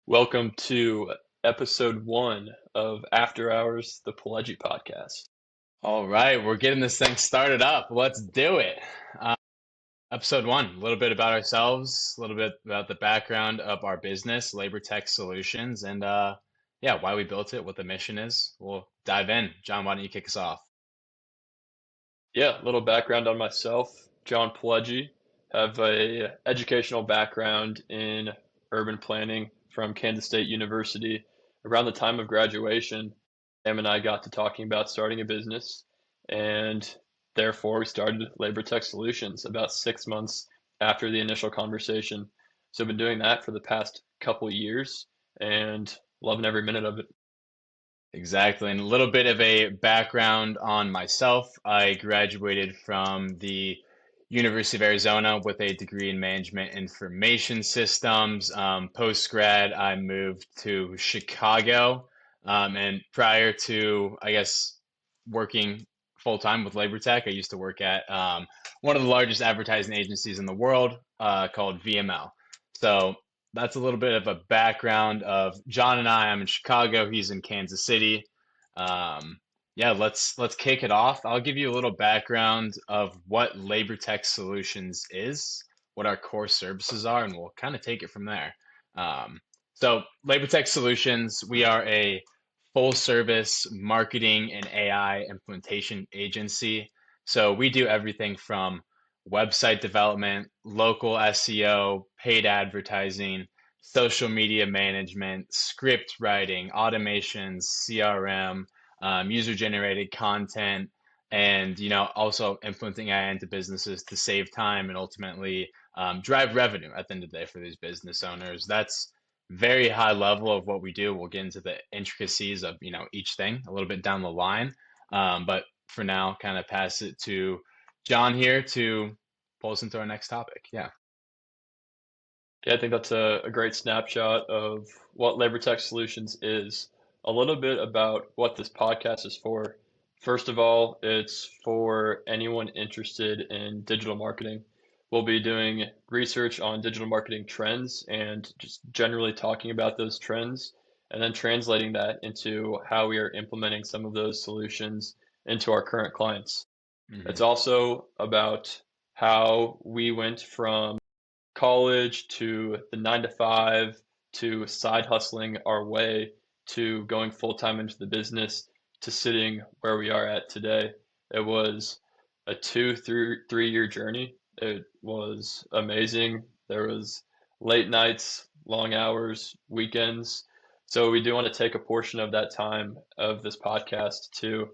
Welcome to episode one of After Hours, the Pelagie podcast. All right, we're getting this thing started up. Let's do it. Uh, Episode one, a little bit about ourselves, a little bit about the background of our business, Labor Tech Solutions, and yeah, why we built it, what the mission is. We'll dive in. John, why don't you kick us off? Yeah, a little background on myself. John Pelagie, have a educational background in urban planning from Kansas State University. Around the time of graduation, Sam and I got to talking about starting a business, and therefore we started Labor Tech Solutions about 6 months after the initial conversation. So I've been doing that for the past couple years and loving every minute of it. Exactly. And a little bit of a background on myself. I graduated from the University of Arizona with a degree in management information systems. Post grad, I moved to Chicago. And prior to, I guess, working full time with Labor Tech, I used to work at one of the largest advertising agencies in the world called VML. So that's a little bit of a background of John and I. I'm in Chicago. He's in Kansas City. Yeah, let's kick it off. I'll give you a little background of what Labor Tech Solutions is, what our core services are, and we'll kind of take it from there. So Labor Tech Solutions, we are a full service marketing and AI implementation agency. So we do everything from website development, local SEO, paid advertising, social media management, script writing, automations, CRM, user generated content, and also implementing AI into businesses to save time and ultimately drive revenue at the end of the day for these business owners. That's very high level of what we do. We'll get into the intricacies of each thing a little bit down the line, but for now, kind of pass it to John here to pull us into our next topic. Yeah. Yeah, I think that's a great snapshot of what Labor Tech Solutions is. A little bit about what this podcast is for. First of all, it's for anyone interested in digital marketing. We'll be doing research on digital marketing trends and just generally talking about those trends, and then translating that into how we are implementing some of those solutions into our current clients. It's Hmm. also about how we went from college to the 9 to 5 to side hustling our way to going full time into the business to sitting where we are at today. It was a 2 through 3 year journey. It was amazing. There was late nights, long hours, weekends. So we do want to take a portion of that time of this podcast to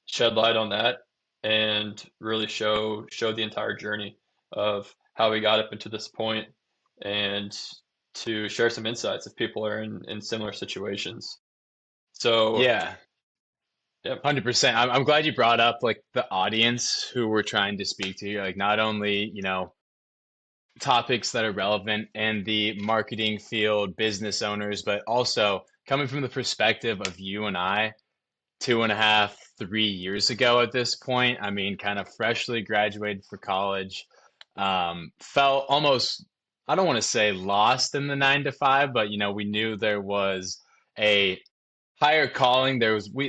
shed light on that and really show the entire journey of how we got up into this point and to share some insights if people are in similar situations. So, Yeah, yep. 100%. I'm glad you brought up like the audience who we're trying to speak to. Like not only, topics that are relevant in the marketing field, business owners, but also coming from the perspective of you and I 2.5, 3 years ago at this point. I mean, kind of freshly graduated for college, felt almost, I don't want to say lost in the 9 to 5, but we knew there was a higher calling.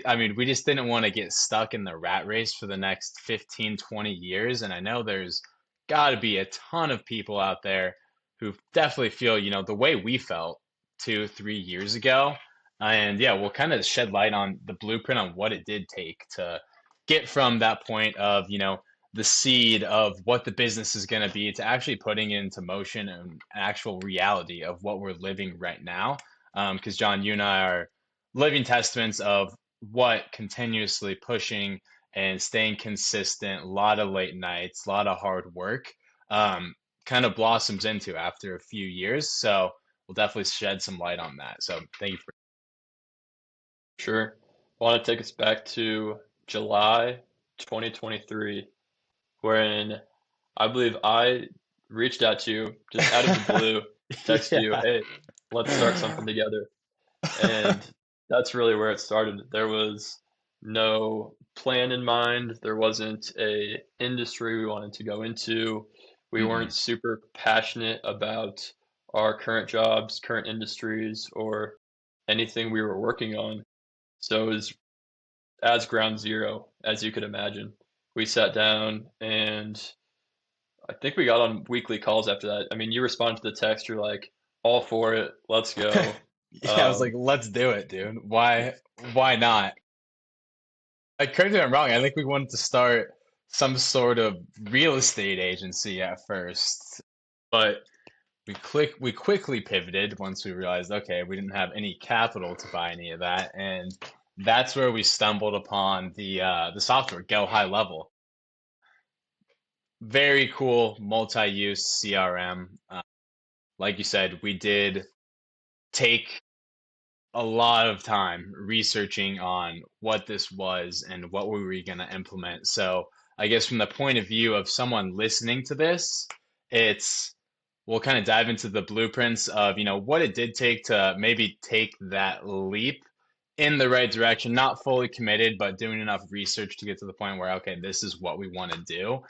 I mean, we just didn't want to get stuck in the rat race for the next 15, 20 years. And I know there's got to be a ton of people out there who definitely feel, the way we felt 2, 3 years ago. And yeah, we'll kind of shed light on the blueprint on what it did take to get from that point of, the seed of what the business is going to be to actually putting it into motion and actual reality of what we're living right now. Because John, you and I are living testaments of what continuously pushing and staying consistent, a lot of late nights, a lot of hard work, um, kind of blossoms into after a few years. So we'll definitely shed some light on that. So thank you for. Sure. I want to take us back to July 2023, when I believe I reached out to you just out of the blue, texted you, Yeah. hey, let's start something together. And that's really where it started. There was no plan in mind. There wasn't a industry we wanted to go into. We weren't Mm-mm. super passionate about our current jobs, current industries, or anything we were working on. So it was as ground zero as you could imagine. We sat down and I think we got on weekly calls after that. I mean, you respond to the text, you're like, all for it, let's go. Yeah, I was like, Um, let's do it, dude. Why not? Like, correct me if I'm wrong. I think we wanted to start some sort of real estate agency at first, but we quickly pivoted once we realized, okay, we didn't have any capital to buy any of that, and that's where we stumbled upon the software, Go High Level. Very cool multi-use CRM. Like you said, we did take a lot of time researching on what this was and what we were going to implement. So, I guess from the point of view of someone listening to this, it's we'll kind of dive into the blueprints of, what it did take to maybe take that leap in the right direction, not fully committed, but doing enough research to get to the point where, okay, this is what we want to do.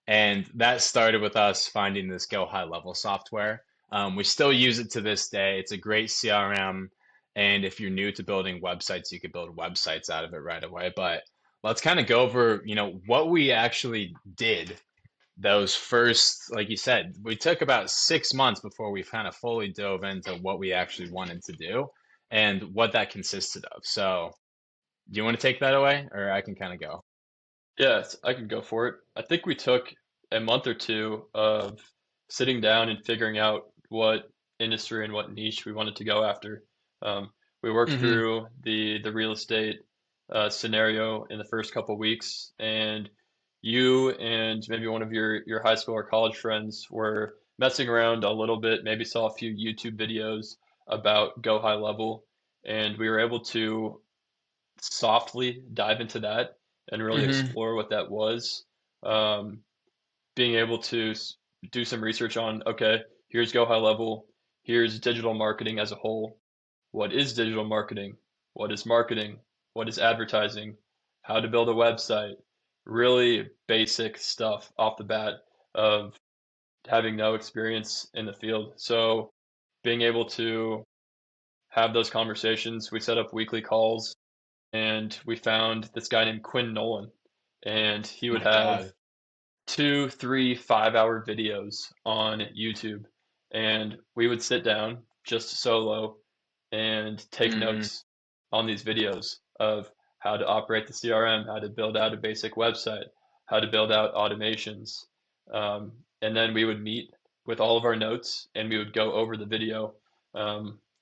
And that started with us finding this Go High Level software. We still use it to this day. It's a great CRM. And if you're new to building websites, you could build websites out of it right away. But let's kind of go over, what we actually did those first, like you said, we took about 6 months before we kind of fully dove into what we actually wanted to do and what that consisted of. So, do you want to take that away, or I can kind of go? yes, I can go for it. I think we took a month or two of sitting down and figuring out what industry and what niche we wanted to go after. Um, we worked Hmm. through the real estate scenario in the first couple weeks, and you and maybe one of your high school or college friends were messing around a little bit, maybe saw a few YouTube videos about Go High Level, and we were able to softly dive into that and really Hmm. explore what that was. Um, being able to do some research on, okay, here's Go High Level, here's digital marketing as a whole. What is digital marketing? What is marketing? What is advertising? How to build a website? Really basic stuff off the bat of having no experience in the field. So being able to have those conversations, we set up weekly calls and we found this guy named Quinn Nolan, and he would My have God. 2, 3, 5-hour videos on YouTube, and we would sit down just solo and take Hmm. notes on these videos of how to operate the CRM, how to build out a basic website, how to build out automations, and then we would meet with all of our notes and we would go over the video.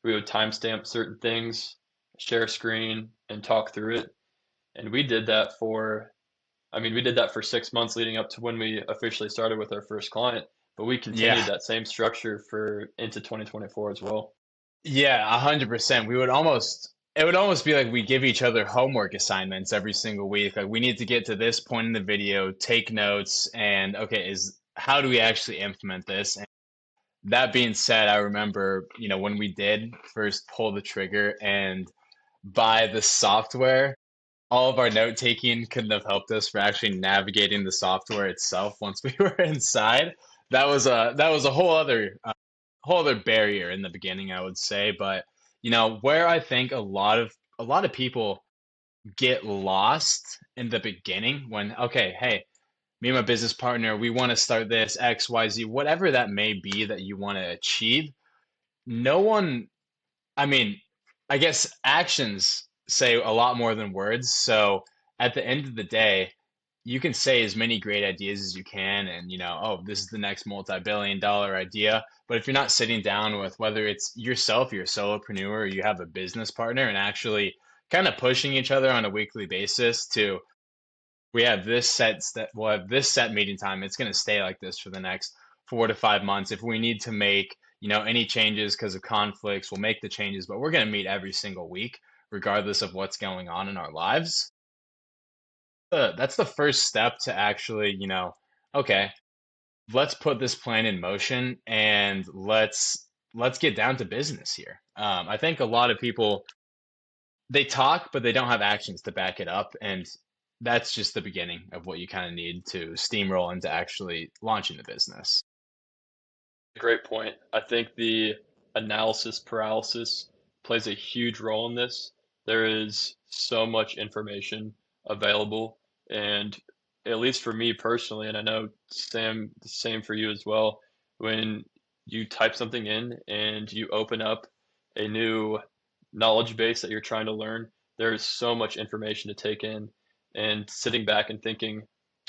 We would timestamp certain things, share screen, and talk through it. And we did that for, I mean, we did that for 6 months leading up to when we officially started with our first client, but we continued Yeah. that same structure for into 2024 as well. Yeah, 100%. It would almost be like we give each other homework assignments every single week. Like, we need to get to this point in the video, take notes, and okay, how do we actually implement this? And that being said, I remember, when we did first pull the trigger and buy the software, all of our note taking couldn't have helped us for actually navigating the software itself once we were inside. That was a whole other barrier in the beginning, I would say. But where I think a lot of people get lost in the beginning when, okay, hey, me and my business partner, we want to start this XYZ, whatever that may be that you want to achieve. No one, I mean, I guess actions say a lot more than words. So at the end of the day, you can say as many great ideas as you can and, oh, this is the next multi-billion-dollar idea. But if you're not sitting down with, whether it's yourself, you're a solopreneur, or you have a business partner, and actually kind of pushing each other on a weekly basis to, we'll have this set meeting time. It's going to stay like this for the next 4 to 5 months. If we need to make, any changes because of conflicts, we'll make the changes, but we're going to meet every single week, regardless of what's going on in our lives. That's the first step to actually, okay, let's put this plan in motion and let's get down to business here. I think a lot of people, they talk, but they don't have actions to back it up, and that's just the beginning of what you kind of need to steamroll into actually launching the business. Great point. I think the analysis paralysis plays a huge role in this. There is so much information available, and at least for me personally, and I know Sam, the same for you as well, when you type something in and you open up a new knowledge base that you're trying to learn, there's so much information to take in, and sitting back and thinking,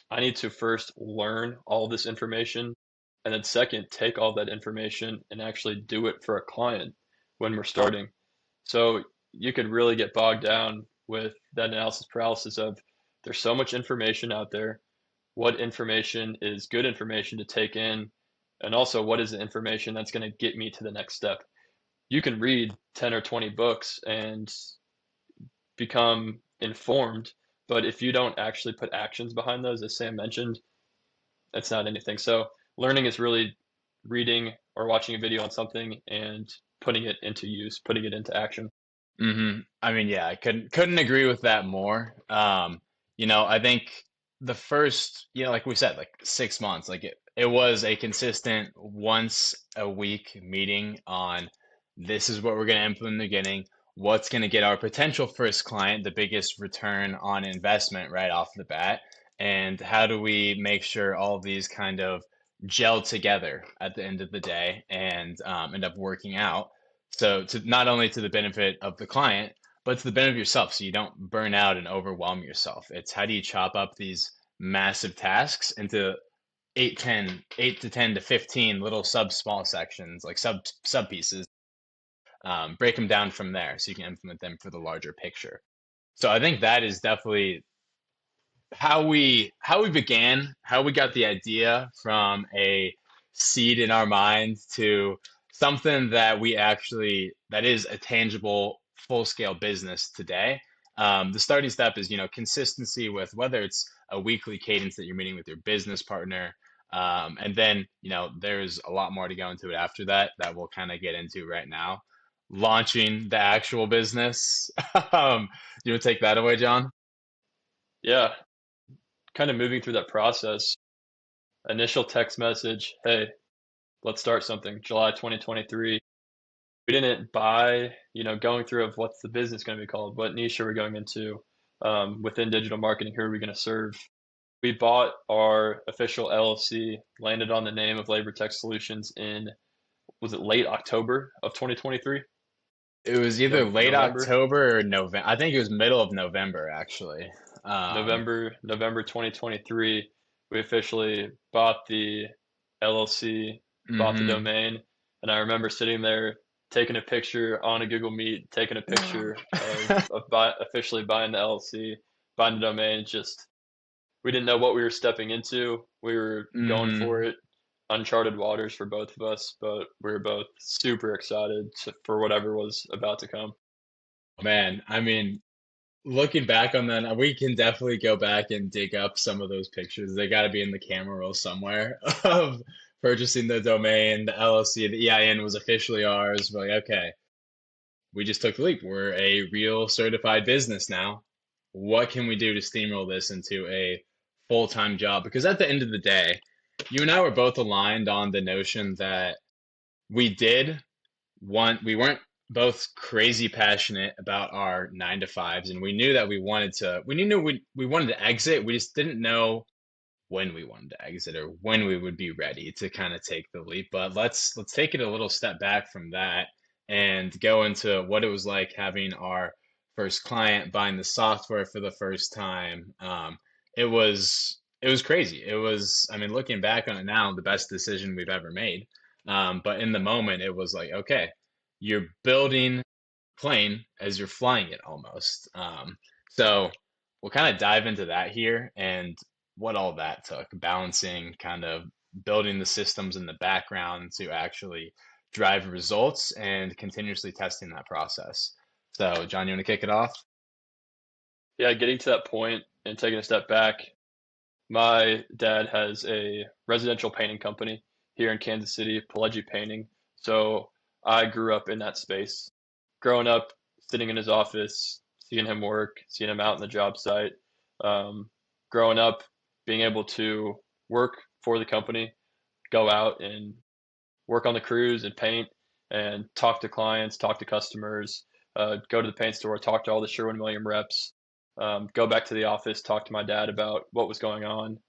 I need to first learn all this information, and then second, take all that information and actually do it for a client when we're starting. So you could really get bogged down with that analysis paralysis of there's so much information out there. What information is good information to take in? And also, what is the information that's going to get me to the next step? You can read 10 or 20 books and become informed, but if you don't actually put actions behind those, as Sam mentioned, it's not anything. So learning is really reading or watching a video on something and putting it into use, putting it into action. I mean, yeah, I couldn't agree with that more. I think the first, like we said, like 6 months, like it was a consistent once a week meeting on this is what we're going to implement in the beginning, what's going to get our potential first client the biggest return on investment right off the bat, and how do we make sure all of these kind of gel together at the end of the day and end up working out. So to not only to the benefit of the client, but to the benefit of yourself, so you don't burn out and overwhelm yourself. It's how do you chop up these massive tasks into 8 to 10 to 15 little small sections, like sub pieces, break them down from there so you can implement them for the larger picture. So I think that is definitely how we began, how we got the idea from a seed in our mind to something that we actually that is a tangible full scale business today. The starting step is consistency with whether it's a weekly cadence that you're meeting with your business partner, and then there's a lot more to go into it after that that we'll kind of get into right now. Launching the actual business. You want to take that away, John? Yeah, kind of moving through that process. Initial text message, hey, let's start something. July 2023. We didn't buy, going through of what's the business going to be called, what niche are we going into within digital marketing, who are we going to serve? We bought our official LLC, landed on the name of Labor Tech Solutions in, was it late October of 2023? It was either late November, October or November. I think it was middle of November, actually. Um, November 2023. We officially bought the LLC, bought the mhm. domain, and I remember sitting there taking a picture on a Google Meet, taking a picture of officially buying the LLC, buying the domain. Just we didn't know what we were stepping into. We were going for Mhm. it, uncharted waters for both of us, but we were both super excited for whatever was about to come. Man, I mean, looking back on that, we can definitely go back and dig up some of those pictures. They got to be in the camera roll somewhere of purchasing the domain, the LLC, the EIN was officially ours. We're like, okay, we just took the leap. We're a real certified business now. What can we do to steamroll this into a full-time job? Because at the end of the day, you and I were both aligned on the notion that we did we weren't both crazy passionate about our 9 to 5s, and we knew that we wanted to exit. We just didn't know when we wanted to exit or when we would be ready to kind of take the leap. But let's take it a little step back from that and go into what it was like having our first client, buying the software for the first time. It was crazy. It was, I mean, looking back on it now, the best decision we've ever made. But in the moment, it was like, okay, you're building plane as you're flying it almost. So we'll kind of dive into that here and what all that took, balancing kind of building the systems in the background to actually drive results and continuously testing that process. So, John, you want to kick it off? Yeah, getting to that point and taking a step back, my dad has a residential painting company here in Kansas City, Pileggi Painting. So I grew up in that space. Growing up, sitting in his office, seeing him work, seeing him out in the job site. Um, Growing up, being able to work for the company, go out and work on the crews and paint and talk to clients, talk to customers, go to the paint store, talk to all the Sherwin-Williams reps, go back to the office, talk to my dad about what was going on,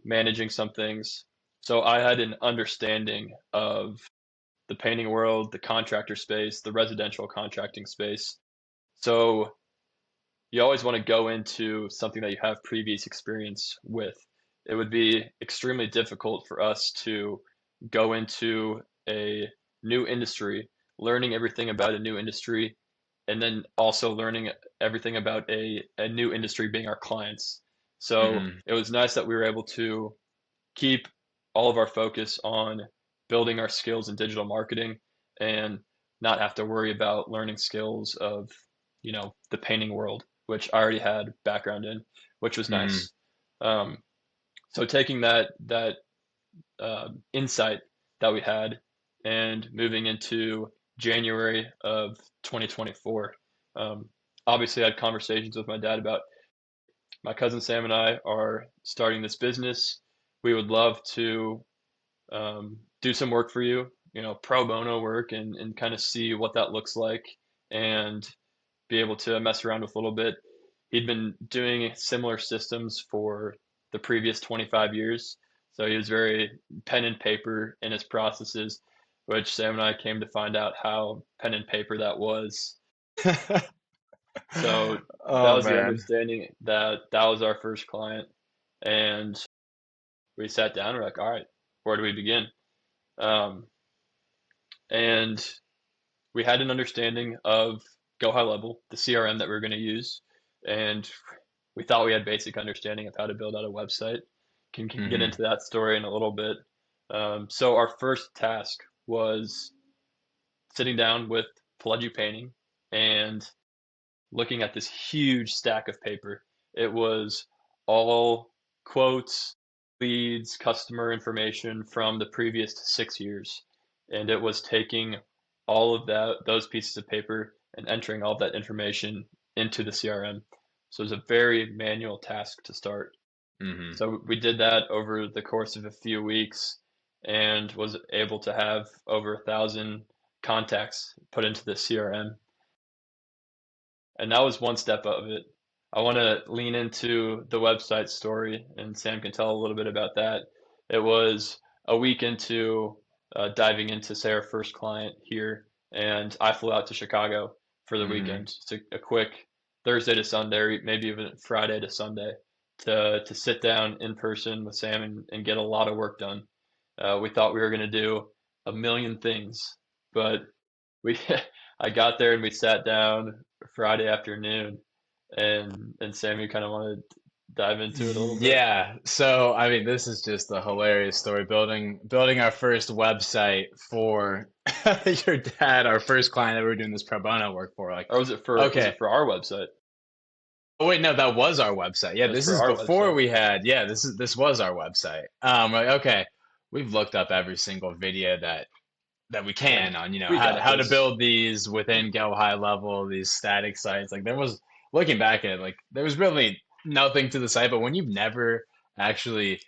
managing some things. So I had an understanding of the painting world, the contractor space, the residential contracting space. So you always want to go into something that you have previous experience with. It would be extremely difficult for us to go into a new industry, learning everything about a new industry, and then also learning everything about a new industry being our clients. So Hmm. it was nice that we were able to keep all of our focus on building our skills in digital marketing and not have to worry about learning skills of, the painting world, which I already had background in, which was Hmm. nice. Um, so taking that insight that we had and moving into January of 2024, obviously I had conversations with my dad about my cousin Sam and I are starting this business. We would love to do some work for you, pro bono work and kind of see what that looks like and be able to mess around with a little bit. He'd been doing similar systems for the previous 25 years. So he was very pen and paper in his processes, which Sam and I came to find out how pen and paper that was. So that Oh was the man. understanding that that was our first client. And we sat down and we're like, all right, where do we begin? Um, and we had an understanding of Go High Level, the CRM that we were going to use, and we thought we had basic understanding of how to build out a website. Can get Hmm. into that story in a little bit. So our first task was sitting down with Pledge Painting and looking at this huge stack of paper. It was all quotes, leads, customer information from the previous 6 years. And it was taking all of those pieces of paper and entering all of that information into the CRM. So it was a very manual task to start. Hmm. So we did that over the course of a few weeks and was able to have over 1,000 contacts put into the CRM, and that was one step of it. I want to lean into the website story, and Sam can tell a little bit about that. It was a week into diving into, say, our first client here, and I flew out to Chicago for the Hmm. weekend. Just a quick Thursday to Sunday, or maybe even Friday to Sunday, to sit down in person with Sam and get a lot of work done. We thought we were going to do a million things, but we I got there and we sat down Friday afternoon, and Sam, you kind of want to dive into it a little bit? Yeah. So, I mean, this is just a hilarious story. Building our first website for your dad, our first client that we were doing this pro bono work for. Like, Or was okay. it for our website? Oh wait, no, that was our website. Yeah, It was this for is our before website. we had. Yeah, this was our website. Like, okay, we've looked up every single video that we We're like, can on, we got how to this. build these within Go High Level, these static sites. Like there was, looking back at it, like there was really nothing to the site, but when you've never actually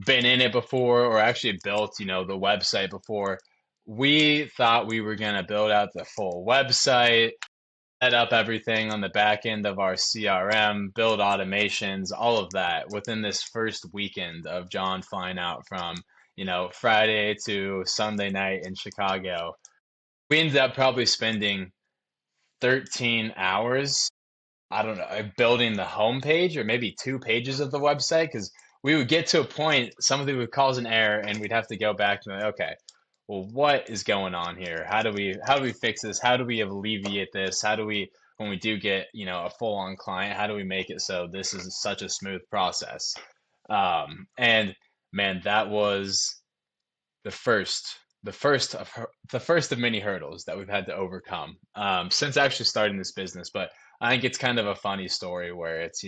been in it before or actually built, the website before, we thought we were gonna build out the full website, set up everything on the back end of our CRM, build automations, all of that within this first weekend of John flying out from, Friday to Sunday night in Chicago. We ended up probably spending 13 hours, I don't know, building the homepage or maybe 2 pages of the website because we would get to a point, something would cause an error, and we'd have to go back to, like, okay, well, what is going on here? How do we fix this? How do we alleviate this? How do we, when we do get, a full-on client, how do we make it so this is such a smooth process? And man, that was the first the first of many hurdles that we've had to overcome since actually starting this business. But I think it's kind of a funny story where it's,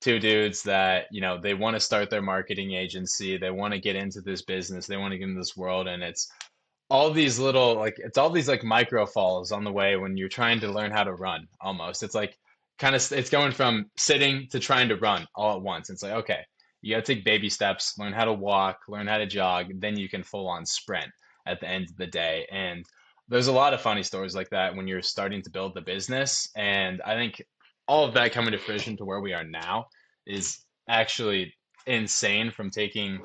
two dudes that, they want to start their marketing agency, they want to get into this business, they want to get into this world, and it's all these like micro falls on the way when you're trying to learn how to run. Almost, it's like kind of, it's going from sitting to trying to run all at once. It's like, okay, you got to take baby steps, learn how to walk, learn how to jog, then you can full on sprint. at the end of the day. And there's a lot of funny stories like that when you're starting to build the business. And I think all of that coming to fruition to where we are now is actually insane, from taking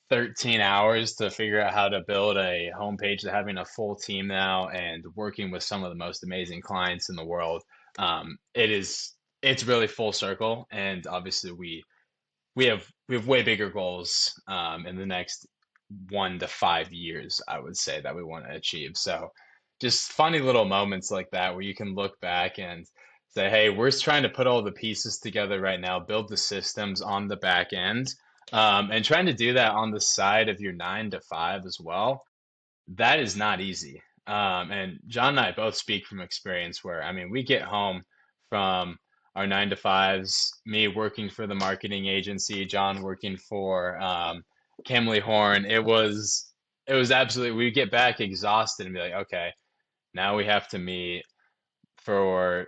13 hours to figure out how to build a homepage to having a full team now and working with some of the most amazing clients in the world. It's really full circle. And obviously we have way bigger goals in the next 1 to 5 years, I would say, that we want to achieve. So just funny little moments like that where you can look back and say, hey, we're just trying to put all the pieces together right now, build the systems on the back end, and trying to do that on the side of your 9 to 5 as well. That is not easy. And John and I both speak from experience where, I mean, we get home from our 9 to 5s, me working for the marketing agency, John working for Camley Horn. It was absolutely, we get back exhausted and be like, okay, now we have to meet for,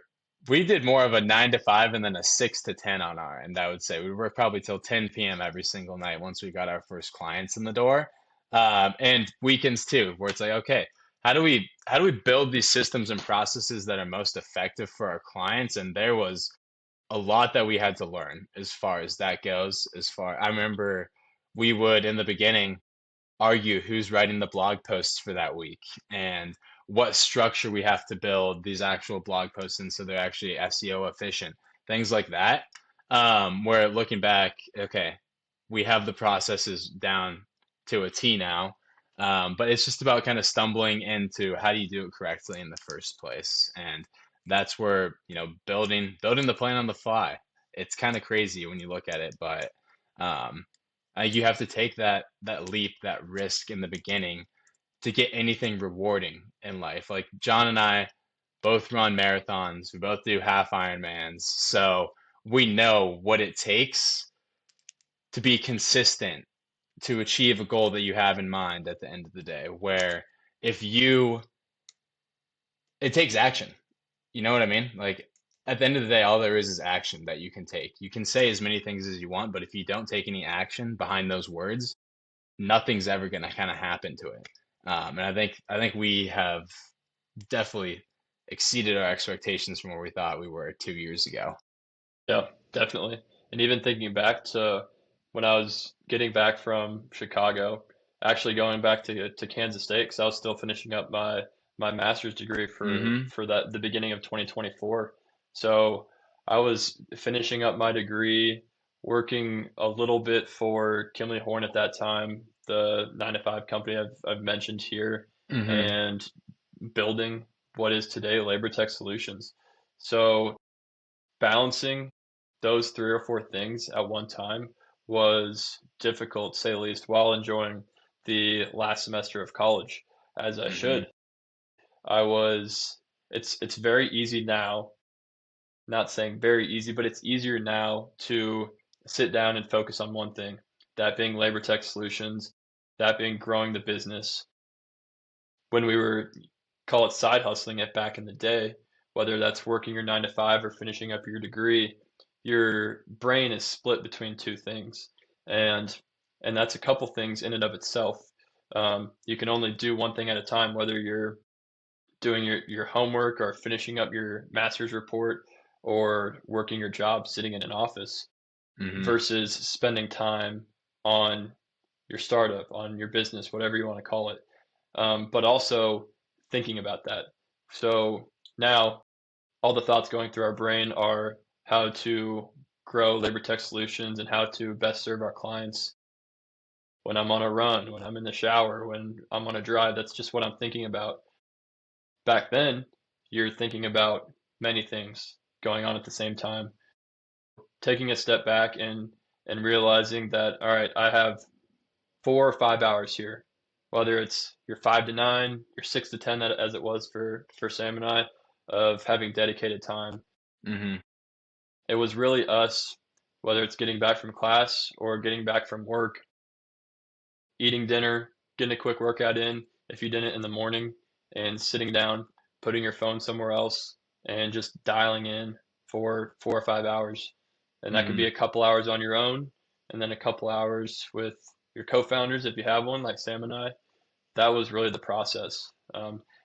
we did more of a 9 to 5 and then a 6 to 10 on our end, I would say. We worked probably till 10 p.m. every single night once we got our first clients in the door. And weekends too, where it's like, okay, how do we build these systems and processes that are most effective for our clients? And there was a lot that we had to learn as far as that goes. I remember we would, in the beginning, argue who's writing the blog posts for that week and what structure we have to build these actual blog posts in so they're actually SEO efficient, things like that. Where looking back, okay, we have the processes down to a T now. But it's just about kind of stumbling into how do you do it correctly in the first place. And that's where, building the plan on the fly. It's kind of crazy when you look at it, but um, you have to take that leap, that risk in the beginning to get anything rewarding in life. Like John and I both run marathons, we both do half Ironmans, so we know what it takes to be consistent to achieve a goal that you have in mind at the end of the day. Where if you, it takes action. You know what I mean? Like at the end of the day, all there is action that you can take. You can say as many things as you want, but if you don't take any action behind those words, nothing's ever going to kind of happen to it. And I think we have definitely exceeded our expectations from where we thought we were 2 years ago. Yeah, definitely. And even thinking back to when I was getting back from Chicago, actually going back to Kansas State because I was still finishing up my master's degree Hmm. for that the beginning of 2024. So I was finishing up my degree, working a little bit for Kimley Horn at that time, the 9 to 5 company I've mentioned here, Hmm. and building what is today Labor Tech Solutions. So balancing those 3 or 4 things at one time was difficult, to say the least, while enjoying the last semester of college, as I Hmm. should. I was, it's very easy now, not saying very easy, but it's easier now to sit down and focus on one thing, that being labor tech solutions, that being growing the business. When we were, call it side hustling it back in the day, whether that's working your 9 to 5 or finishing up your degree, your brain is split between two things. And and that's a couple things in and of itself. You can only do one thing at a time, whether you're doing your homework or finishing up your master's report or working your job sitting in an office Hmm. versus spending time on your startup, on your business, whatever you want to call it, but also thinking about that. So now all the thoughts going through our brain are how to grow labor tech solutions and how to best serve our clients when I'm on a run, when I'm in the shower, when I'm on a drive. That's just what I'm thinking about. Back then, you're thinking about many things going on at the same time. Taking a step back and realizing that, all right, I have 4 or 5 hours here, whether it's your 5 to 9, your 6 to 10, as it was for Sam and I, of having dedicated time. Hmm. It was really us, whether it's getting back from class or getting back from work, eating dinner, getting a quick workout in if you didn't in the morning, and sitting down, putting your phone somewhere else, and just dialing in for 4 or 5 hours. And that could be Hmm. a couple hours on your own, and then a couple hours with your co-founders if you have one, like Sam and I. that was really the process.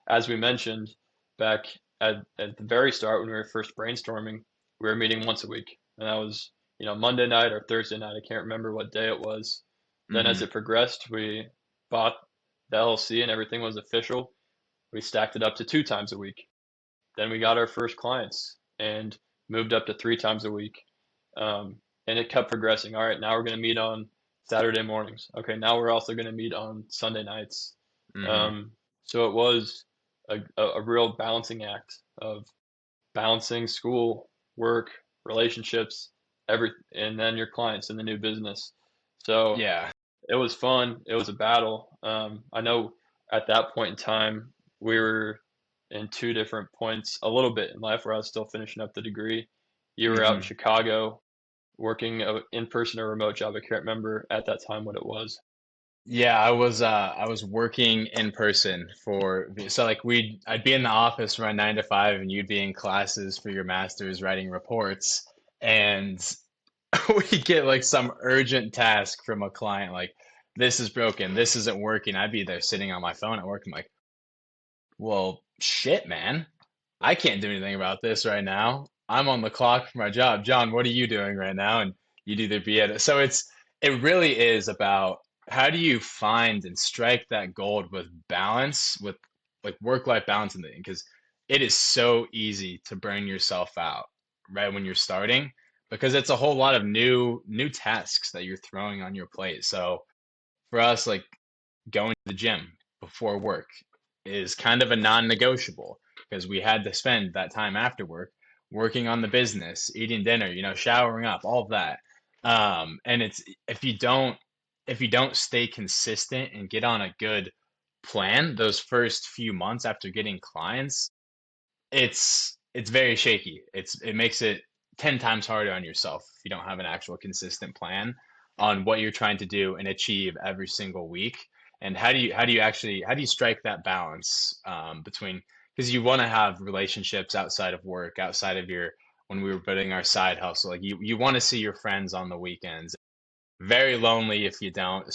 As we mentioned back at the very start when we were first brainstorming, we were meeting once a week, and that was Monday night or Thursday night. I can't remember what day it was. Then as Hmm. it progressed, we bought the LLC and everything was official. We stacked it up to 2 times a week. Then we got our first clients and moved up to 3 times a week. And it kept progressing. All right, now we're going to meet on Saturday mornings. Okay, now we're also going to meet on Sunday nights. Hmm. So it was a real balancing act of balancing school, work, relationships, and then your clients in the new business. So Yeah. it was fun. It was a battle. I know at that point in time, we were in two different points a little bit in life where I was still finishing up the degree. You were out in Hmm. Chicago working a in person or remote job. I can't remember at that time what it was. Yeah, I was working in person for so like I'd be in the office around 9 to 5 and you'd be in classes for your master's writing reports and we get like some urgent task from a client like this is broken, this isn't working. I'd be there sitting on my phone at work. I'm like, well, shit, man. I can't do anything about this right now. I'm on the clock for my job. John, what are you doing right now? And you'd either be at it. So it really is about how do you find and strike that gold with balance, with like work-life balance in the because it is so easy to burn yourself out right when you're starting because it's a whole lot of new tasks that you're throwing on your plate. So for us, like going to the gym before work is kind of a non-negotiable because we had to spend that time after work working on the business, eating dinner, showering up, all of that. And it's if you don't stay consistent and get on a good plan those first few months after getting clients, it's very shaky. It makes it 10 times harder on yourself if you don't have an actual consistent plan on what you're trying to do and achieve every single week. And how do you strike that balance between because you want to have relationships outside of work, outside of your when we were building our side hustle, like you want to see your friends on the weekends. Very lonely if you don't,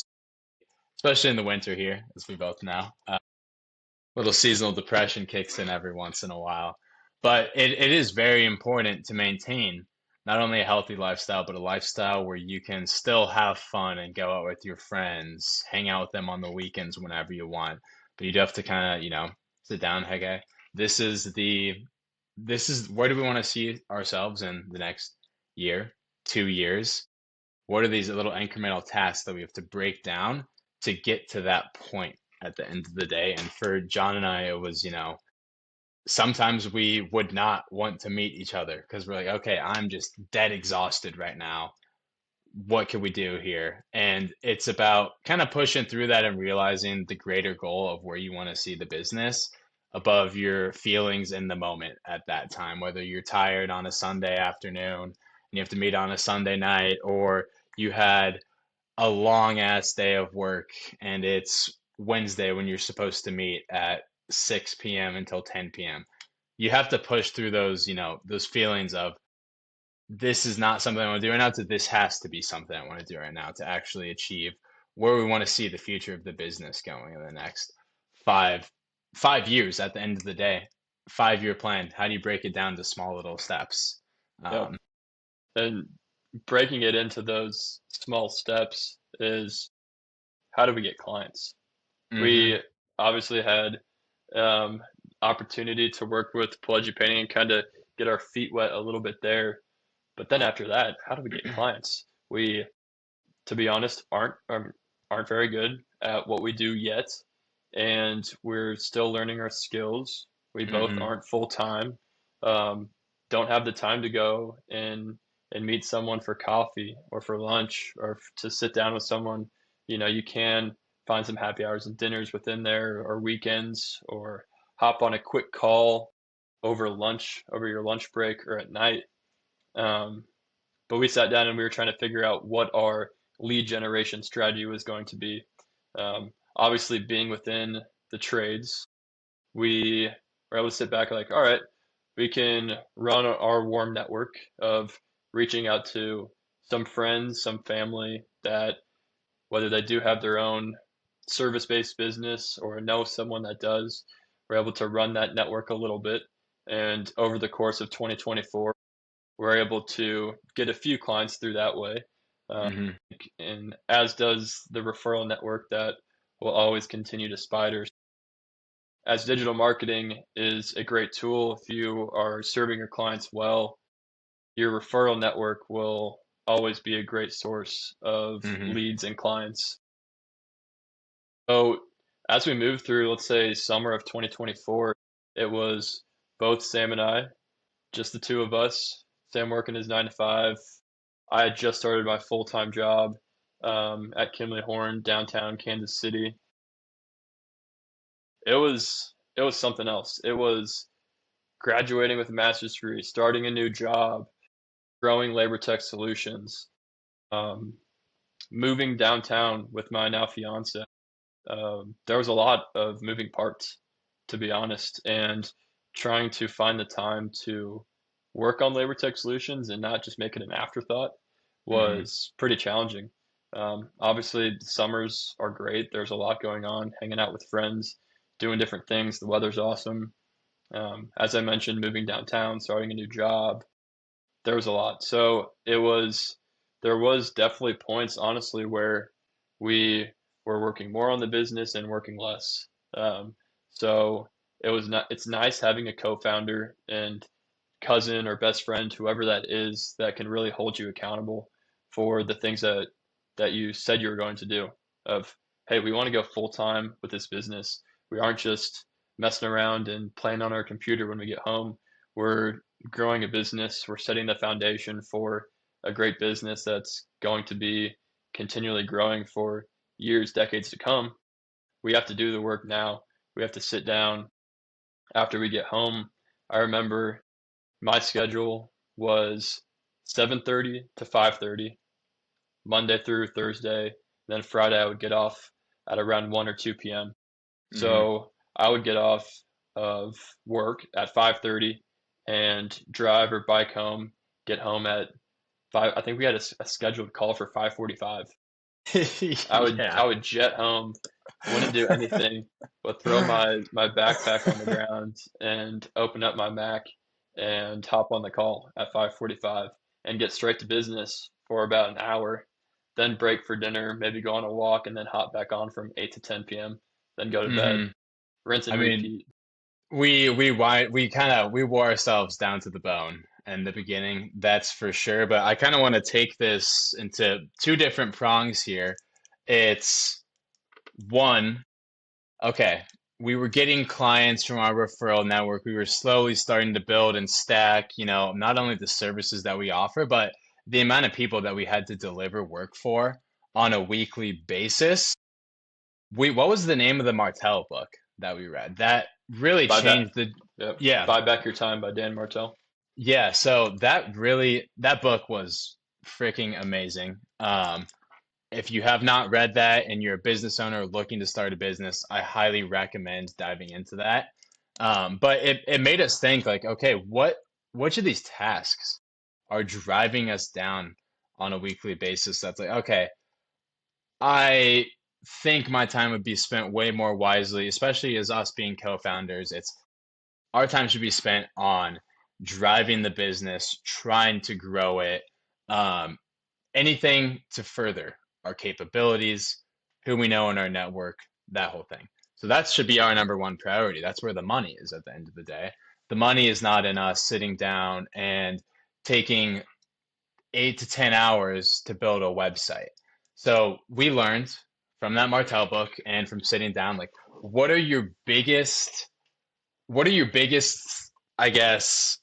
especially in the winter here, as we both know. Little seasonal depression kicks in every once in a while. But it is very important to maintain not only a healthy lifestyle, but a lifestyle where you can still have fun and go out with your friends, hang out with them on the weekends whenever you want. But you do have to kind of, sit down, hey, okay, this is this is where do we want to see ourselves in the next year, 2 years? What are these little incremental tasks that we have to break down to get to that point at the end of the day? And for John and I, it was, sometimes we would not want to meet each other because we're like, okay, I'm just dead exhausted right now. What can we do here? And it's about kind of pushing through that and realizing the greater goal of where you want to see the business above your feelings in the moment at that time, whether you're tired on a Sunday afternoon and you have to meet on a Sunday night, or you had a long ass day of work and it's Wednesday when you're supposed to meet at 6 p.m. until 10 p.m. You have to push through those, those feelings of this is not something I want to do right now to this has to be something I want to do right now to actually achieve where we want to see the future of the business going in the next five 5 years at the end of the day. 5 year plan. How do you break it down to small little steps? Yep. Um, And breaking it into those small steps is how do we get clients? hmm. We obviously had um, opportunity to work with Pelagie Painting and kind of get our feet wet a little bit there. But then after that, how do we get clients? We, to be honest, aren't very good at what we do yet, and we're still learning our skills. We both Hmm. aren't full time. Um, don't have the time to go and meet someone for coffee or for lunch or to sit down with someone. You can find some happy hours and dinners within there or weekends or hop on a quick call over lunch, over your lunch break or at night. Um, but we sat down and we were trying to figure out what our lead generation strategy was going to be. Obviously, being within the trades, we were able to sit back like, all right, we can run our warm network of reaching out to some friends, some family that whether they do have their own service-based business or know someone that does, we're able to run that network a little bit. And over the course of 2024, we're able to get a few clients through that way. Uh, Hmm. and as does the referral network that will always continue to spider. As digital marketing is a great tool, if you are serving your clients well, your referral network will always be a great source of Hmm. leads and clients. So as we move through, let's say summer of 2024, it was both Sam and I, just the two of us. Sam working his 9 to 5. I had just started my full-time job at Kimley Horn, downtown Kansas City. It was something else. It was graduating with a master's degree, starting a new job, growing labor tech solutions, um, moving downtown with my now fiance. There was a lot of moving parts, to be honest, and trying to find the time to work on labor tech solutions and not just make it an afterthought Hmm. was pretty challenging. Obviously, the summers are great. There's a lot going on, hanging out with friends, doing different things. The weather's awesome. As I mentioned, moving downtown, starting a new job, there was a lot. So there was definitely points, honestly, where we were working more on the business and working less. Um, so it's nice having a co-founder and cousin or best friend, whoever that is, that can really hold you accountable for the things that you said you were going to do. Of, hey, we want to go full time with this business. We aren't just messing around and playing on our computer when we get home. We're growing a business. We're setting the foundation for a great business that's going to be continually growing for years, decades to come. We have to do the work now. We have to sit down after we get home. I remember my schedule was 7:30 to 5:30, Monday through Thursday. Then Friday I would get off at around 1 or 2 p.m. Hmm. So I would get off of work at 5:30 and drive or bike home, get home at 5. I think we had a scheduled call for 5:45. Yeah. I would jet home, wouldn't do anything but throw my backpack on the ground and open up my Mac and hop on the call at 5:45 and get straight to business for about an hour, then break for dinner, maybe go on a walk, and then hop back on from 8 to 10 p.m., then go to bed, Hmm. rinse I and mean, repeat. we wore ourselves down to the bone in the beginning, that's for sure. But I kind of want to take this into two different prongs here. It's one, okay, we were getting clients from our referral network. We were slowly starting to build and stack, not only the services that we offer, but the amount of people that we had to deliver work for on a weekly basis. What was the name of the Martell book that we read? That really Buy back, changed the, yep, yeah, Buy Back Your Time by Dan Martell. yeah. So that book was freaking amazing. If you have not read that and you're a business owner looking to start a business, I highly recommend diving into that. But it made us think like, okay, which of these tasks are driving us down on a weekly basis? That's like, okay, I think my time would be spent way more wisely, especially as us being co-founders. It's our time should be spent on driving the business, trying to grow it, um, anything to further our capabilities, who we know in our network, that whole thing. So that should be our number one priority. That's where the money is at the end of the day. The money is not in us sitting down and taking 8 to 10 hours to build a website. So we learned from that Martell book and from sitting down, like, what are your biggest, what are your biggest, I guess,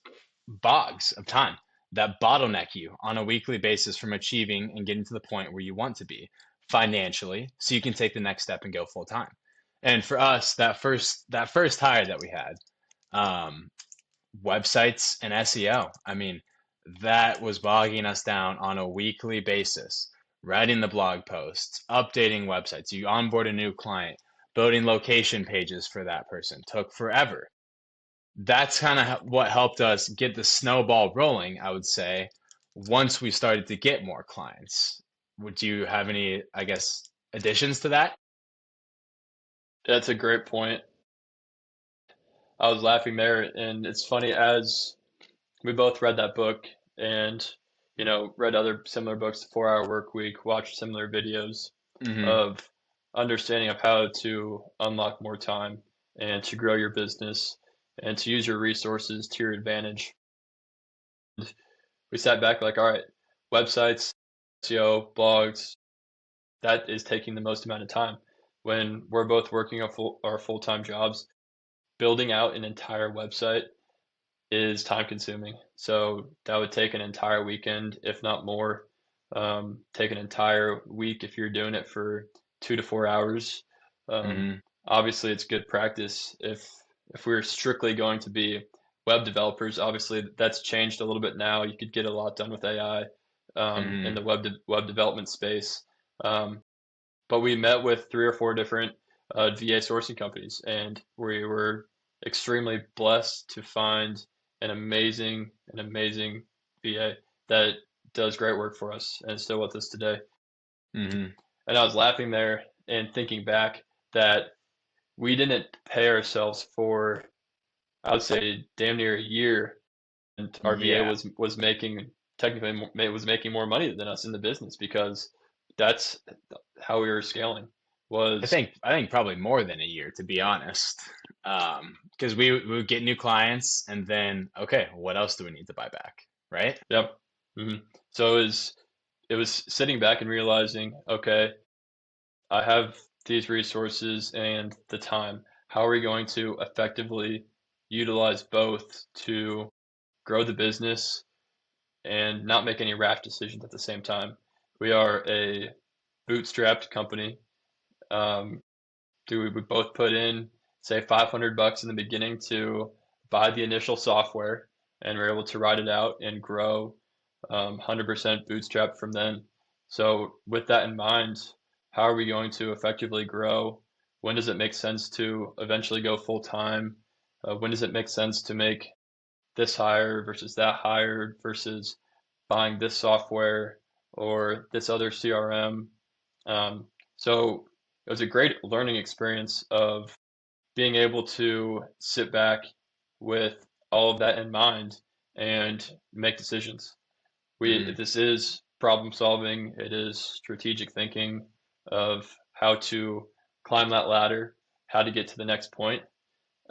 bogs of time that bottleneck you on a weekly basis from achieving and getting to the point where you want to be financially so you can take the next step and go full time. And for us, that first hire that we had, um, websites and SEO. I mean, that was bogging us down on a weekly basis, writing the blog posts, updating websites. You onboard a new client, building location pages for that person took forever. That's kind of what helped us get the snowball rolling, I would say, once we started to get more clients. Would you have any, I guess, additions to that? That's a great point. I was laughing there, and it's funny as we both read that book and read other similar books, The 4 Hour Work Week, watched similar videos Hmm. of understanding of how to unlock more time and to grow your business and to use your resources to your advantage. We sat back like, all right, websites, SEO, blogs, that is taking the most amount of time. When we're both working our full-time jobs, building out an entire website is time consuming. So that would take an entire weekend, if not more. Take an entire week if you're doing it for 2 to 4 hours. Um, Hmm. Obviously, it's good practice if we're strictly going to be web developers. Obviously, that's changed a little bit now. You could get a lot done with AI in Hmm. the web development space. Um, but we met with 3 or 4 different VA sourcing companies, and we were extremely blessed to find an amazing VA that does great work for us and is still with us today. Hmm. And I was laughing there and thinking back that we didn't pay ourselves for, I would say, damn near a year, and our VA Yeah. was making technically was making more money than us in the business because that's how we were scaling was. I think probably more than a year, to be honest. Because we would get new clients and then, okay, what else do we need to buy back? Right? Yep. So it was sitting back and realizing, okay, I have these resources and the time. How are we going to effectively utilize both to grow the business and not make any rash decisions at the same time? We are a bootstrapped company. Um, do we would both put in, say, $500 in the beginning to buy the initial software, and we're able to ride it out and grow 100% bootstrap from then. So with that in mind, how are we going to effectively grow? When does it make sense to eventually go full time? When does it make sense to make this hire versus that hire versus buying this software or this other CRM? Um, so it was a great learning experience of being able to sit back with all of that in mind and make decisions. Hmm. This is problem solving. It is strategic thinking of how to climb that ladder, how to get to the next point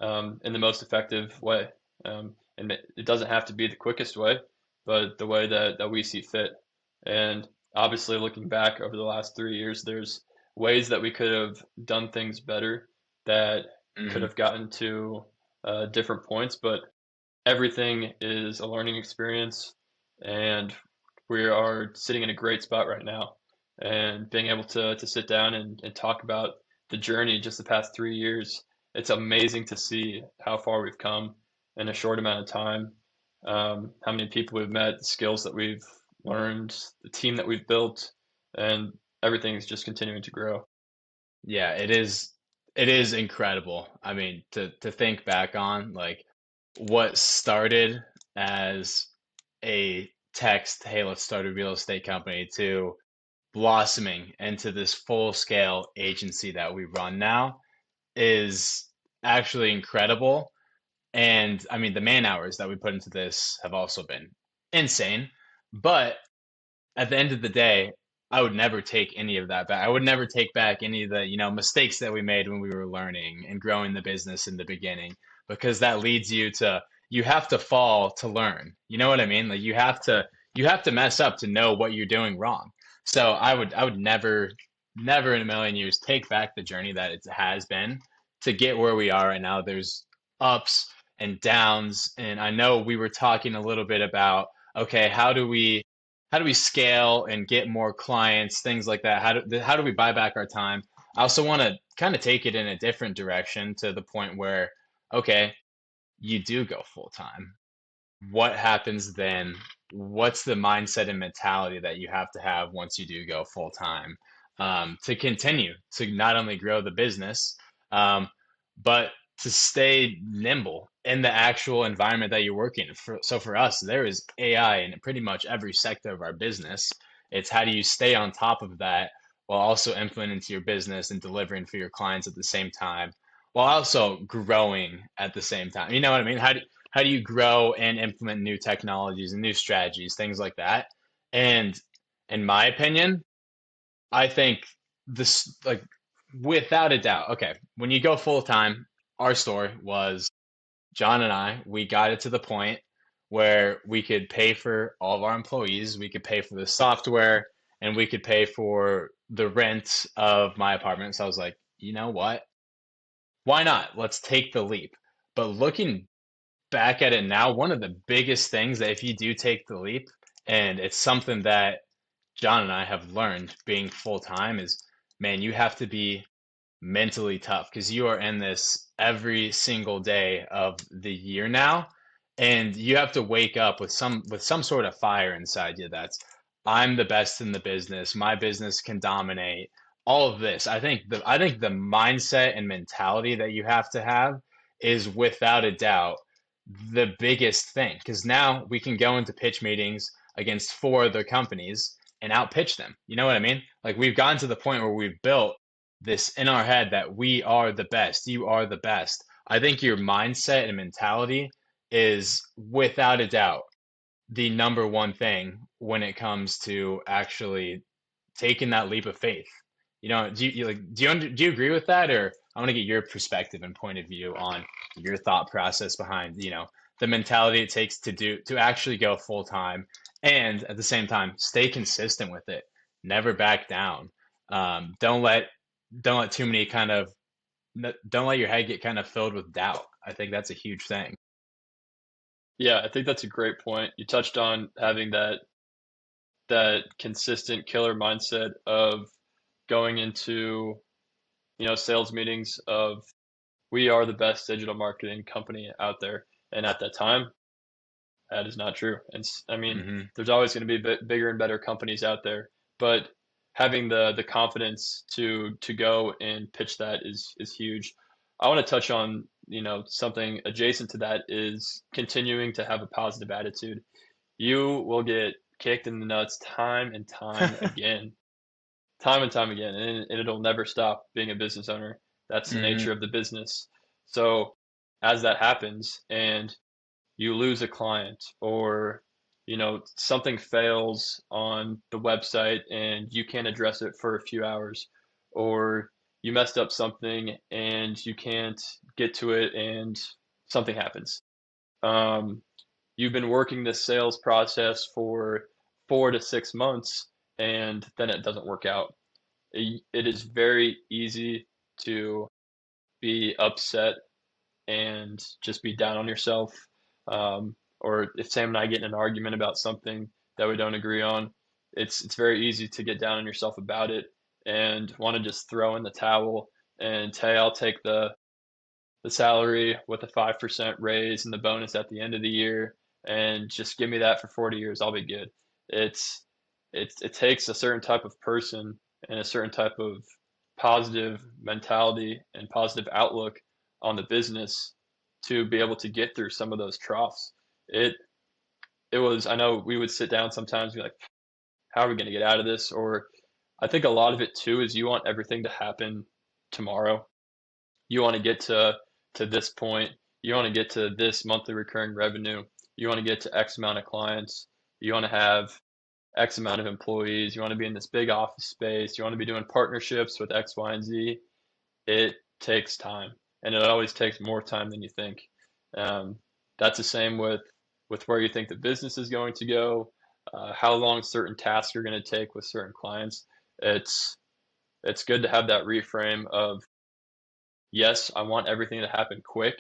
in the most effective way. And it doesn't have to be the quickest way, but the way that we see fit. And obviously, looking back over the last 3 years, there's ways that we could have done things better that could Hmm. have gotten to different points, but everything is a learning experience, and we are sitting in a great spot right now. And being able to sit down and talk about the journey just the past 3 years, it's amazing to see how far we've come in a short amount of time. How many people we've met, the skills that we've learned, the team that we've built, and everything is just continuing to grow. Yeah, it is incredible. I mean, to think back on like what started as a text, hey, let's start a real estate company, to blossoming into this full scale agency that we run now is actually incredible. And I mean, the man hours that we put into this have also been insane. But at the end of the day, I would never take any of that back. I would never take back any of the, mistakes that we made when we were learning and growing the business in the beginning, because that leads you to, you have to fall to learn. You know what I mean? Like you have to mess up to know what you're doing wrong. So I would never in a million years take back the journey that it has been to get where we are right now. There's ups and downs, and I know we were talking a little bit about, okay, how do we scale and get more clients, things like that? How do we buy back our time? I also want to kind of take it in a different direction, to the point where, okay, you do go full time. What happens then? What's the mindset and mentality that you have to have once you do go full time, to continue to not only grow the business, um, but to stay nimble in the actual environment that you're working in? So for us, there is AI in pretty much every sector of our business. It's how do you stay on top of that while also implementing into your business and delivering for your clients at the same time, while also growing at the same time. You know what I mean? How do you grow and implement new technologies and new strategies, things like that? And in my opinion, I think this, like, without a doubt, okay, when you go full time, our story was John and we got it to the point where we could pay for all of our employees, we could pay for the software, and we could pay for the rent of my apartment. So I was like, you know what? Why not? Let's take the leap. But looking back at it now, one of the biggest things that if you do take the leap, and it's something that John and I have learned being full time, is, man, you have to be mentally tough because you are in this every single day of the year now, and you have to wake up with some sort of fire inside you that's, I'm the best in the business, my business can dominate all of this. I think the mindset and mentality that you have to have is without a doubt the biggest thing, because now we can go into pitch meetings against four other companies and outpitch them. You know what I mean? Like, we've gotten to the point where we've built this in our head that we are the best, you are the best. I think your mindset and mentality is without a doubt the number one thing when it comes to actually taking that leap of faith. You know, do you agree with that, or I want to get your perspective and point of view on your thought process behind, the mentality it takes to actually go full time, and at the same time stay consistent with it, never back down. Don't let too many kind of don't let your head get kind of filled with doubt. I think that's a huge thing. Yeah, I think that's a great point. You touched on having that consistent killer mindset of going into, sales meetings of we are the best digital marketing company out there. And at that time, that is not true. And I mean, Hmm. there's always going to be bigger and better companies out there, but having the confidence to go and pitch that is huge. I want to touch on, something adjacent to that is continuing to have a positive attitude. You will get kicked in the nuts time and time again, and it'll never stop being a business owner. That's the Hmm. nature of the business. So as that happens and you lose a client, or something fails on the website and you can't address it for a few hours, or you messed up something and you can't get to it and something happens. um, you've been working this sales process for 4 to 6 months and then it doesn't work out. It is very easy to be upset and just be down on yourself. Or if Sam and I get in an argument about something that we don't agree on, it's very easy to get down on yourself about it and want to just throw in the towel and hey, I'll take the salary with a 5% raise and the bonus at the end of the year and just give me that for 40 years, I'll be good. It's it takes a certain type of person and a certain type of positive mentality and positive outlook on the business to be able to get through some of those troughs. It it was, I know we would sit down sometimes and be like, how are we going to get out of this? Or I think a lot of it too is you want everything to happen tomorrow. You want to get to this point. You want to get to this monthly recurring revenue. You want to get to X amount of clients. You want to have X amount of employees. You want to be in this big office space. You want to be doing partnerships with X, Y, and Z. It takes time, and it always takes more time than you think. Um, that's the same with where you think the business is going to go, how long certain tasks are going to take with certain clients. It's it's good to have that reframe of yes, I want everything to happen quick,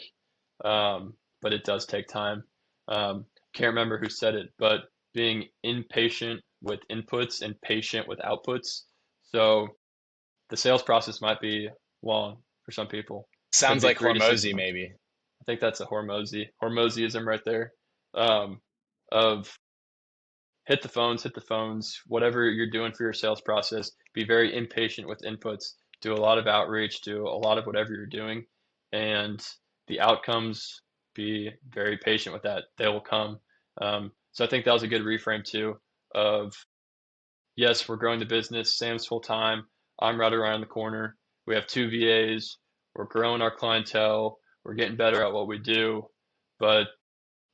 but it does take time. Can't remember who said it, but being impatient with inputs and patient with outputs. So the sales process might be long for some people. Could Sounds be like 3 to 6 Hormozy, months. maybe. I think that's a Hormozyism right there. Um, of hit the phones, whatever you're doing for your sales process, be very impatient with inputs, do a lot of outreach, do a lot of whatever you're doing, and the outcomes, be very patient with that. They will come. So I think that was a good reframe too of yes, we're growing the business. Sam's full time. I'm right around the corner. We have two VAs. We're growing our clientele. We're getting better at what we do, but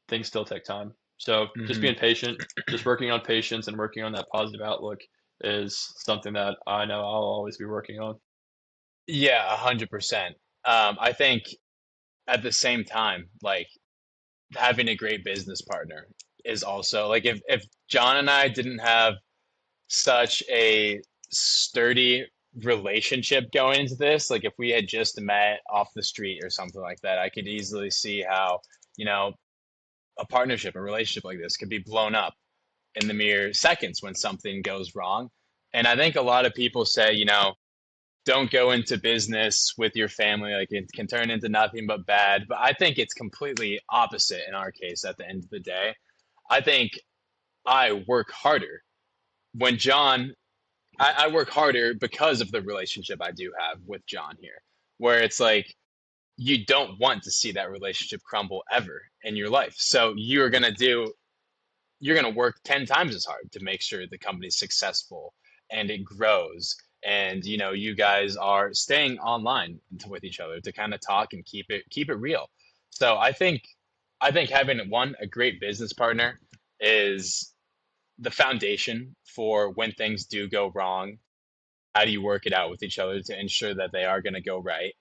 things still take time. So just Hmm. being patient, just working on patience and working on that positive outlook is something that I know I'll always be working on. Yeah, 100%. I think at the same time, like having a great business partner is also like if John and I didn't have such a sturdy relationship going into this, like if we had just met off the street or something like that, I could easily see how, you know, a partnership, a relationship like this could be blown up in the mere seconds when something goes wrong. And I think a lot of people say, don't go into business with your family, like it can turn into nothing but bad. But I think it's completely opposite in our case at the end of the day. I think I work harder. When John, I work harder because of the relationship I do have with John here, where it's like you don't want to see that relationship crumble ever in your life. So you're going to work 10 times as hard to make sure the company's successful and it grows, and you guys are staying online with each other to kind of talk and keep it real. So I think having a great business partner is the foundation for when things do go wrong. How do you work it out with each other to ensure that they are going to go right?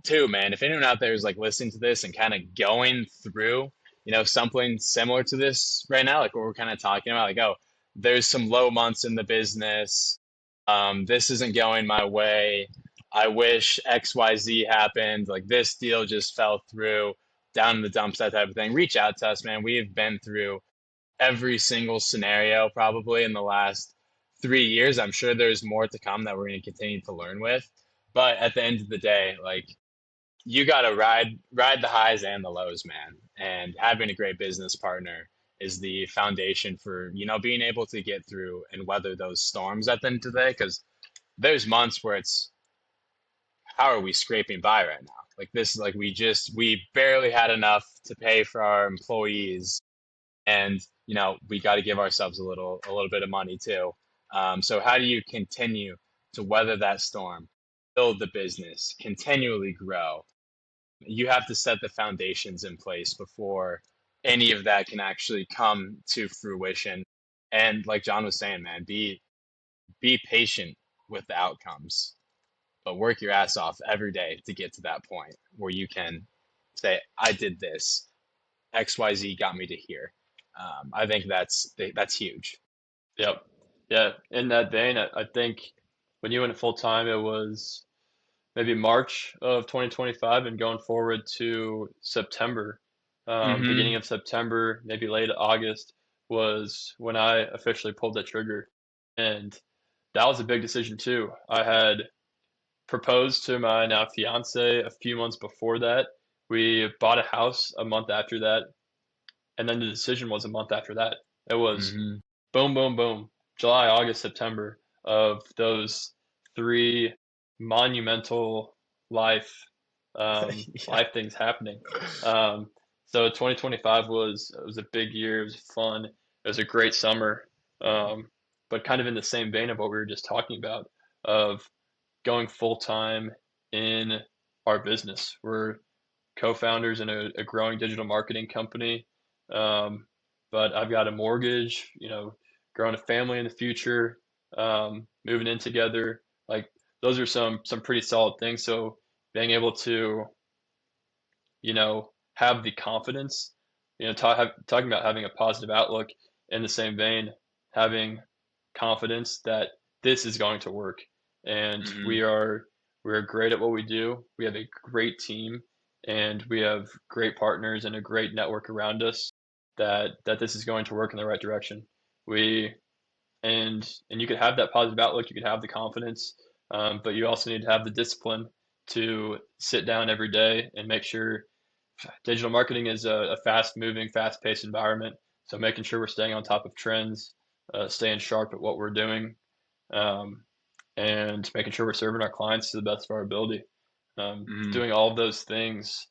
Too, man, if anyone out there is like listening to this and kind of going through, something similar to this right now, like what we're kind of talking about, like, oh, there's some low months in the business. This isn't going my way. I wish XYZ happened. Like this deal just fell through, down in the dumps, that type of thing. Reach out to us, man. We've been through every single scenario probably in the last 3 years. I'm sure there's more to come that we're going to continue to learn with. But at the end of the day, like you got to ride the highs and the lows, man. And having a great business partner is the foundation for being able to get through and weather those storms at the end of the day. Because there's months where it's how are we scraping by right now? Like this, like we barely had enough to pay for our employees, and we got to give ourselves a little bit of money too. So how do you continue to weather that storm, build the business, continually grow? You have to set the foundations in place before any of that can actually come to fruition. And like John was saying, man, be patient with the outcomes, but work your ass off every day to get to that point where you can say, I did this. XYZ got me to here. I think that's huge. Yep. Yeah. In that vein, I think when you went full time, it was maybe March of 2025 and going forward to September, beginning Hmm. of September, maybe late August was when I officially pulled the trigger. And that was a big decision too. I had proposed to my now fiance a few months before that. We bought a house a month after that, and then the decision was a month after that. It was Hmm. boom, boom, boom. July, August, September of those three monumental life Yeah. life things happening. So 2025 was a big year. It was fun. It was a great summer. Um, but kind of in the same vein of what we were just talking about of going full time in our business. We're co-founders in a growing digital marketing company. Um, but I've got a mortgage, growing a family in the future, moving in together. Like those are some pretty solid things. So being able to, have the confidence, talking about having a positive outlook in the same vein, having confidence that this is going to work. And Hmm. we're great at what we do. We have a great team and we have great partners and a great network around us that this is going to work in the right direction. We and you could have that positive outlook, you could have the confidence, but you also need to have the discipline to sit down every day and make sure digital marketing is a fast moving, fast paced environment. So making sure we're staying on top of trends, staying sharp at what we're doing, um, and making sure we're serving our clients to the best of our ability. Hmm. Doing all of those things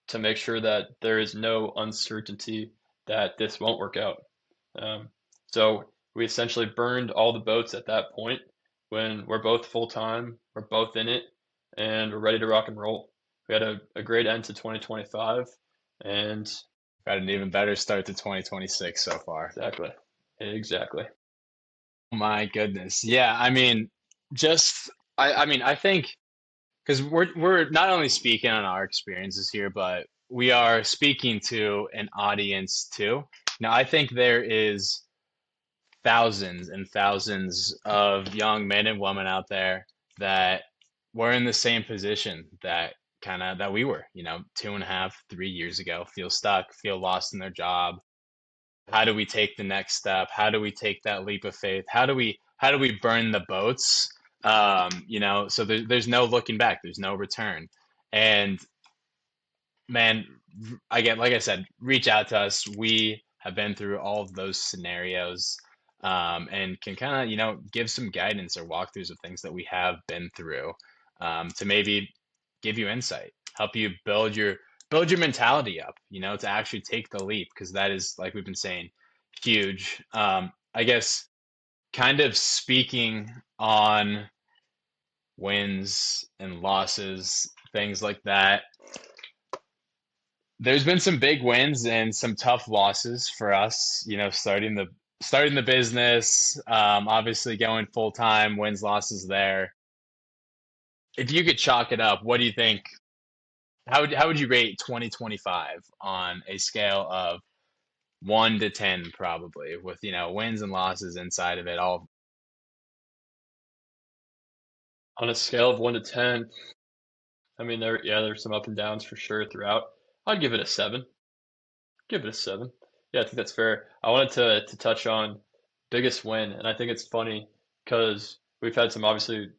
to make sure that there is no uncertainty that this won't work out. Um, so we essentially burned all the boats at that point, when we're both full time, we're both in it, and we're ready to rock and roll. We had a great end to 2025, and Got an even better start to 2026 so far. exactly, exactly. My goodness. Yeah, I mean, just I mean, I think because we're not only speaking on our experiences here, but we are speaking to an audience too. Now, I think there is thousands and thousands of young men and women out there that were in the same position that that we were, 2.5, 3 years ago, feel stuck, feel lost in their job. How do we take the next step? How do we take that leap of faith? How do we burn the boats? So there's no looking back, there's no return. And man, like I said, reach out to us. We have been through all of those scenarios, and can kind of, give some guidance or walkthroughs of things that we have been through, to maybe give you insight, help you build your mentality up, to actually take the leap, because that is, like we've been saying, huge. I guess kind of speaking on wins and losses, things like that. There's been some big wins and some tough losses for us, starting the business, obviously going full time, wins, losses there. If you could chalk it up, what do you think? How would you rate 2025 on a scale of 1 to 10, probably, with wins and losses inside of it all? On a scale of 1 to 10, I mean, there's some up and downs for sure throughout. I'd give it a 7. Give it a 7. Yeah, I think that's fair. I wanted to touch on biggest win, and I think it's funny because we've had some obviously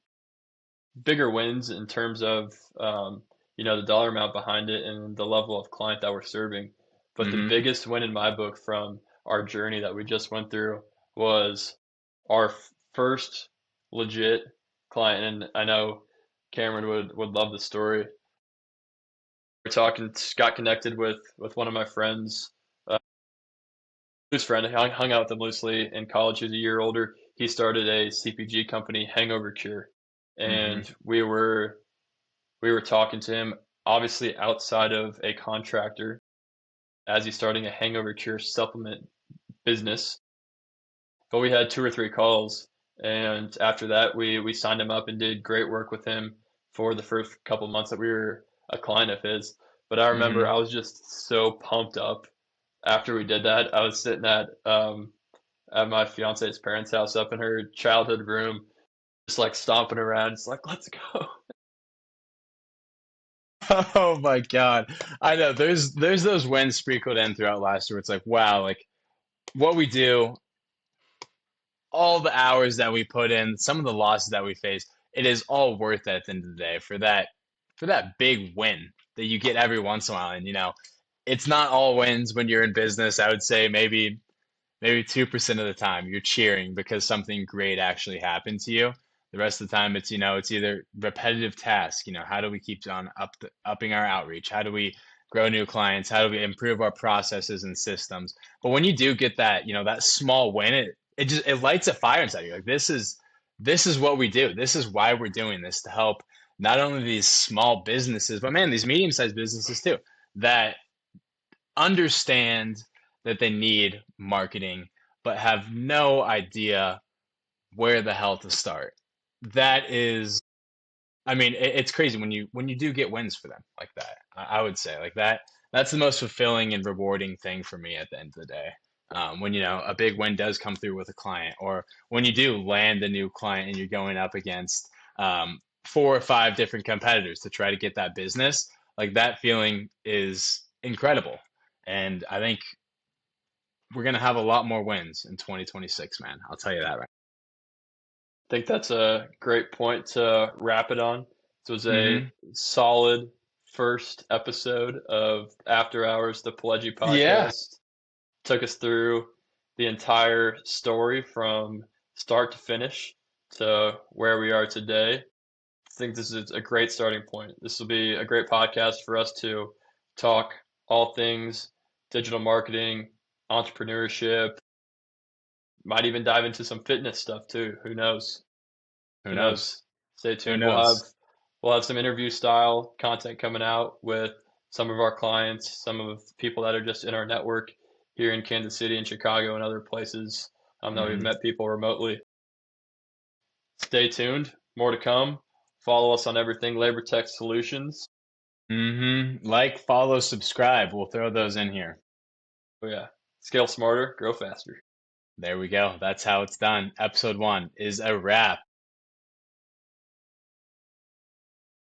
bigger wins in terms of the dollar amount behind it and the level of client that we're serving. But the Hmm. biggest win in my book from our journey that we just went through was our first legit client. And I know Cameron would love the story. We're talking, got connected with one of my friends, whose friend. I hung out with him loosely in college. He was a year older. He started a CPG company, Hangover Cure, Hmm. and we were talking to him, obviously outside of a contractor, as he's starting a hangover cure supplement business. But we had two or three calls, and after that, we signed him up and did great work with him for the first couple months that we were a client of his. But I remember Hmm. I was just so pumped up after we did that. I was sitting at my fiance's parents' house up in her childhood room, just like stomping around, just like let's go. Oh my God. I know there's those wins sprinkled in throughout last year. It's like, wow, like what we do, all the hours that we put in, some of the losses that we face, it is all worth it at the end of the day for that big win that you get every once in a while. And it's not all wins when you're in business. I would say maybe 2% of the time you're cheering because something great actually happened to you. The rest of the time it's either repetitive tasks, how do we keep on upping our outreach? How do we grow new clients? How do we improve our processes and systems? But when you do get that small win, it lights a fire inside you. Like this is what we do. This is why we're doing this, to help not only these small businesses, but man, these medium-sized businesses too, that understand that they need marketing, but have no idea where the hell to start. That is, I mean, it's crazy when you do get wins for them like that. I would say like that. That's the most fulfilling and rewarding thing for me at the end of the day. When a big win does come through with a client, or when you do land a new client and you're going up against 4 or 5 different competitors to try to get that business, like that feeling is incredible. And I think we're gonna have a lot more wins in 2026, man. I'll tell you that right. Think that's a great point to wrap it on. This was a Hmm. solid first episode of After Hours, the Pledgy Yeah. podcast. Took us through the entire story from start to finish to where we are today. I think this is a great starting point. This will be a great podcast for us to talk all things digital marketing, entrepreneurship, might even dive into some fitness stuff too. Who knows? Who Who knows? knows? Stay Who tuned. knows? We'll have some interview style content coming out with some of our clients, some of the people that are just in our network here in Kansas City and Chicago and other places that we've Hmm. met people remotely. Stay tuned. More to come. Follow us on everything Labor Tech Solutions. Like, follow, subscribe. We'll throw those in here. Oh yeah. Scale smarter, grow faster. There we go. That's how it's done. Episode 1 is a wrap.